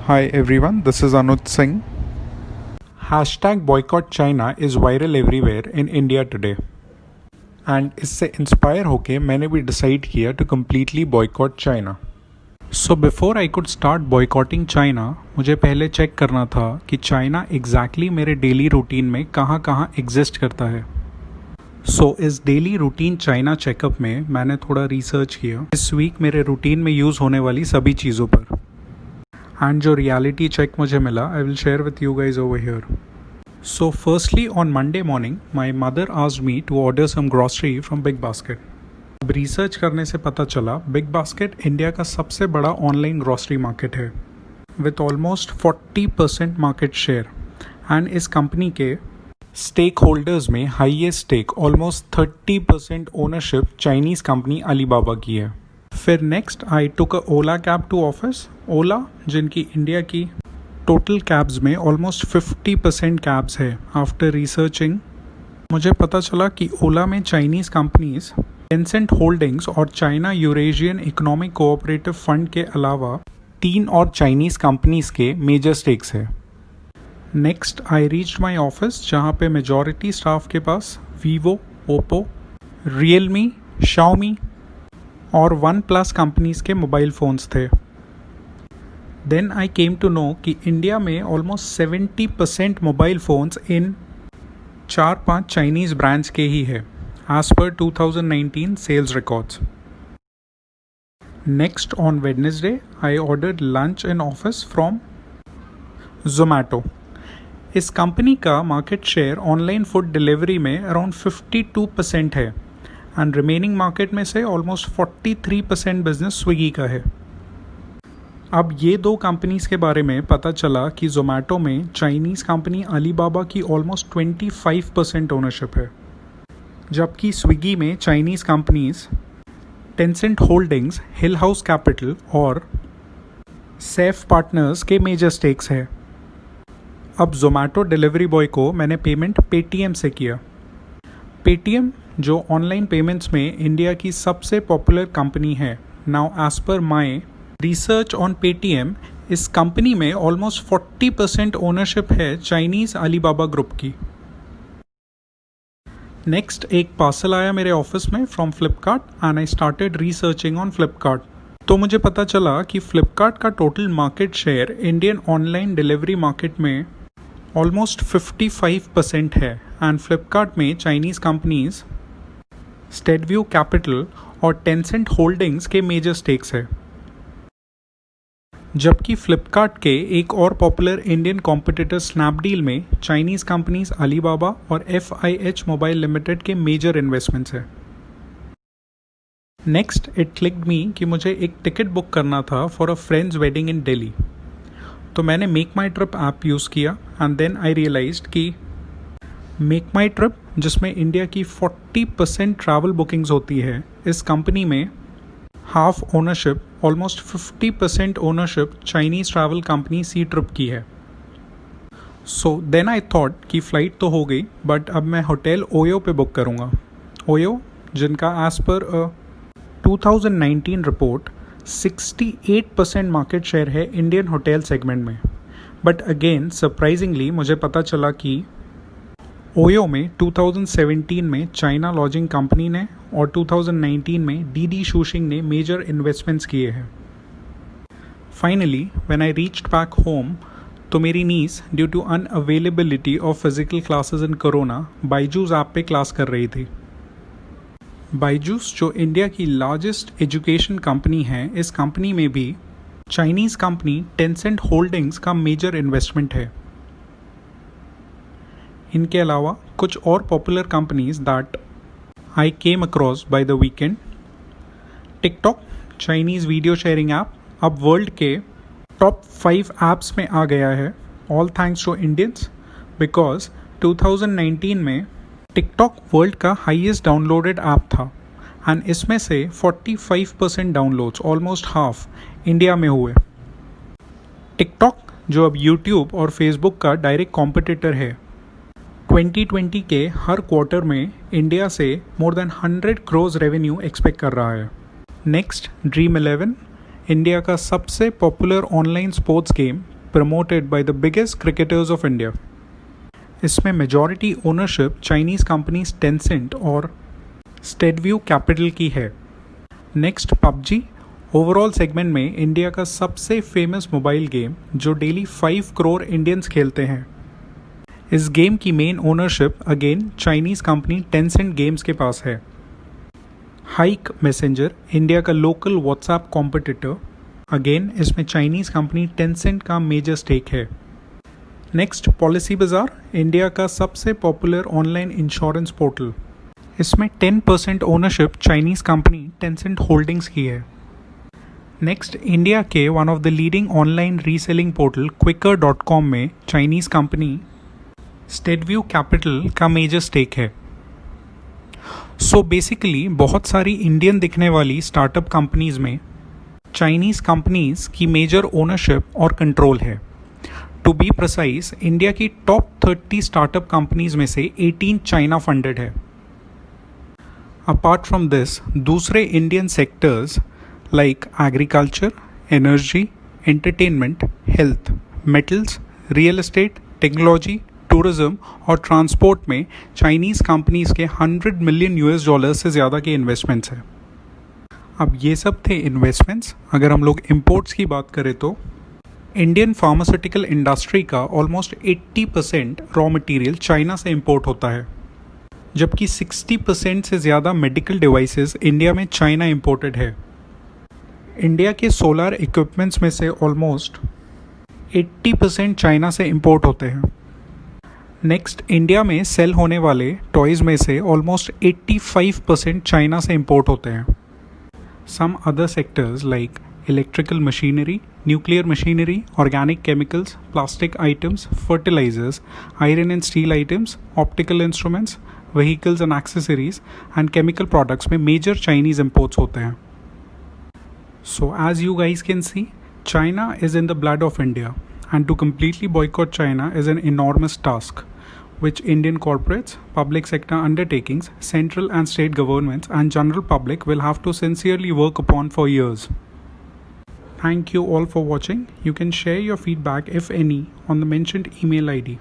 Hi everyone, this is Anuj Singh. Hashtag boycott China is viral everywhere in India today. And इससे inspire होके मैंने भी decide किया to completely boycott China. So before I could start boycotting China, मुझे पहले check करना था कि चाइना exactly मेरे डेली रूटीन में कहाँ कहाँ एग्जिस्ट करता है. सो इस डेली रूटीन चाइना चेकअप में मैंने थोड़ा रिसर्च किया इस वीक मेरे रूटीन में यूज़ होने वाली सभी चीज़ों पर. एंड जो रियलिटी चेक मुझे मिला I will share with you guys over here. So firstly on Monday morning my mother asked me to order some grocery from Big Basket. अब रिसर्च करने से पता चला बिग बास्केट इंडिया का सबसे बड़ा ऑनलाइन ग्रॉसरी मार्केट है with almost 40% market share. And इस कंपनी के स्टेक होल्डर्स में highest stake almost 30% ownership Chinese company Alibaba की है. फिर next I took a Ola cab to office. Ola जिनकी इंडिया की टोटल कैब्स में ऑलमोस्ट 50% कैब्स है. आफ्टर रिसर्चिंग मुझे पता चला कि ओला में चाइनीज़ कंपनीज टेंसेंट होल्डिंग्स और China Eurasian economic cooperative fund के अलावा 3 और चाइनीज़ कंपनीज के मेजर स्टेक्स है. Next I reached my office जहाँ पे मेजॉरिटी स्टाफ के पास वीवो, ओप्पो, रियलमी, शाओमी और वन प्लस कंपनीज के मोबाइल फ़ोन्स थे. Then I came to know कि इंडिया में ऑलमोस्ट 70% मोबाइल फ़ोन्स इन 4-5 चाइनीज़ ब्रांड्स के ही है as per 2019 sales records. Next on Wednesday I ordered lunch in office from Zomato. इस कंपनी का market share online food delivery में around 52% है एंड रिमेनिंग मार्केट में से ऑलमोस्ट 43% बिजनेस स्विगी का है. अब ये दो कंपनीज के बारे में पता चला कि जोमैटो में चाइनीज़ कंपनी अलीबाबा की ऑलमोस्ट 25% ओनरशिप है, जबकि स्विगी में चाइनीज़ कंपनीज टेंसेंट होल्डिंग्स, हिल हाउस कैपिटल और सेफ पार्टनर्स के मेजर स्टेक्स है. अब जोमैटो डिलीवरी बॉय को मैंने पेमेंट पेटीएम से किया. पेटीएम जो ऑनलाइन पेमेंट्स में इंडिया की सबसे पॉपुलर कंपनी है. Now as per my research on Paytm इस कंपनी में ऑलमोस्ट 40% ओनरशिप है चाइनीज़ अलीबाबा ग्रुप की. नेक्स्ट एक पार्सल आया मेरे ऑफिस में from Flipkart and I started researching on Flipkart. तो मुझे पता चला कि फ्लिपकार्ट का total market share Indian online delivery market में ऑलमोस्ट 55% है एंड फ्लिपकार्ट में चाइनीज़ कंपनीज स्टेडव्यू कैपिटल और टेंसेंट होल्डिंग्स के मेजर स्टेक्स है. जबकि फ्लिपकार्ट के एक और पॉपुलर इंडियन कॉम्पिटिटर स्नैपडील में चाइनीज़ कंपनीज अलीबाबा और FIH मोबाइल लिमिटेड के मेजर इन्वेस्टमेंट्स है. नेक्स्ट इट क्लिक्ड मी कि मुझे एक टिकट बुक करना था for a friend's wedding in Delhi. तो मैंने मेक माई ट्रिप ऐप यूज़ किया एंड देन आई रियलाइज्ड कि मेक माई ट्रिप जिसमें इंडिया की 40% ट्रैवल बुकिंग्स होती है, इस कंपनी में half ownership almost 50% ownership Chinese travel company सी ट्रिप की है. सो देन आई थॉट कि फ़्लाइट तो हो गई बट अब मैं होटल ओयो पे बुक करूँगा. ओयो जिनका as per 2019 report 68% market share है इंडियन होटल सेगमेंट में. बट अगेन सरप्राइजिंगली मुझे पता चला कि ओयो में 2017 में चाइना लॉजिंग कंपनी ने और 2019 में डीडी शूशिंग ने मेजर इन्वेस्टमेंट्स किए हैं. Finally when I reached back home तो मेरी niece due to unavailability of physical classes in corona Byju's app पे क्लास कर रही थी. बायजूस जो इंडिया की लार्जेस्ट एजुकेशन कंपनी है, इस कंपनी में भी चाइनीज़ कंपनी टेंसेंट होल्डिंग्स का मेजर इन्वेस्टमेंट है. इनके अलावा कुछ और popular companies that I came across by the weekend. TikTok Chinese video sharing app अब वर्ल्ड के टॉप 5 ऐप्स में आ गया है, all thanks to Indians, because 2019 में टिकटॉक वर्ल्ड का हाईएस्ट डाउनलोडेड ऐप था एंड इसमें से 45% डाउनलोड्स ऑलमोस्ट हाफ इंडिया में हुए. टिकटॉक जो अब यूट्यूब और फेसबुक का डायरेक्ट कॉम्पिटिटर है, 2020 के हर क्वार्टर में इंडिया से more than 100 crore revenue expect कर रहा है. नेक्स्ट ड्रीम 11 इंडिया का सबसे popular online sports game promoted by the biggest cricketers of India. इसमें majority ownership Chinese companies Tencent और Steadview Capital की है. Next PUBG. ओवरऑल सेगमेंट में इंडिया का सबसे फेमस मोबाइल गेम जो डेली 5 करोड़ इंडियंस खेलते हैं. इस गेम की main ownership again Chinese company Tencent games के पास है. हाइक मैसेंजर इंडिया का लोकल व्हाट्सएप कॉम्पिटिटर, अगेन इसमें चाइनीज़ कंपनी टेंसेंट का मेजर स्टेक है. नेक्स्ट पॉलिसी बाजार, इंडिया का सबसे पॉपुलर ऑनलाइन इंश्योरेंस पोर्टल. इसमें 10% ownership Chinese company Tencent holdings की है. नेक्स्ट इंडिया के one of the leading online reselling portal Quikr.com में चाइनीज़ कंपनी स्टेडव्यू कैपिटल का मेजर स्टेक है. सो बेसिकली बहुत सारी इंडियन दिखने वाली स्टार्टअप कंपनीज में चाइनीज़ कंपनीज की मेजर ओनरशिप और कंट्रोल है. टू बी प्रिसाइज, इंडिया की टॉप 30 स्टार्टअप कंपनीज में से 18 चाइना फंडेड है. अपार्ट फ्रॉम दिस, दूसरे Indian sectors like agriculture, energy, entertainment, health, metals, real estate, technology, tourism और ट्रांसपोर्ट में चाइनीज़ कंपनीज के $100 मिलियन से ज़्यादा के इन्वेस्टमेंट्स हैं. अब ये सब थे इन्वेस्टमेंट्स. अगर हम लोग इंपोर्ट्स की बात करें तो इंडियन फार्मास्यूटिकल इंडस्ट्री का ऑलमोस्ट 80% रॉ मटेरियल चाइना से इंपोर्ट होता है, जबकि 60% से ज़्यादा मेडिकल डिवाइसेस इंडिया में चाइना इंपोर्टेड है. इंडिया के सोलर इक्विपमेंट्स में से ऑलमोस्ट 80% चाइना से इंपोर्ट होते हैं. नेक्स्ट, इंडिया में सेल होने वाले टॉयज़ में से ऑलमोस्ट 85% चाइना से इंपोर्ट होते हैं. Some other sectors like electrical machinery, nuclear machinery, organic chemicals, plastic items, fertilizers, iron and steel items, optical instruments, vehicles and accessories and chemical products में major Chinese imports होते हैं. So as you guys can see, China is in the blood of India, and to completely boycott China is an enormous task, which Indian corporates, public sector undertakings, central and state governments and general public will have to sincerely work upon for years. Thank you all for watching. You can share your feedback if any on the mentioned email ID.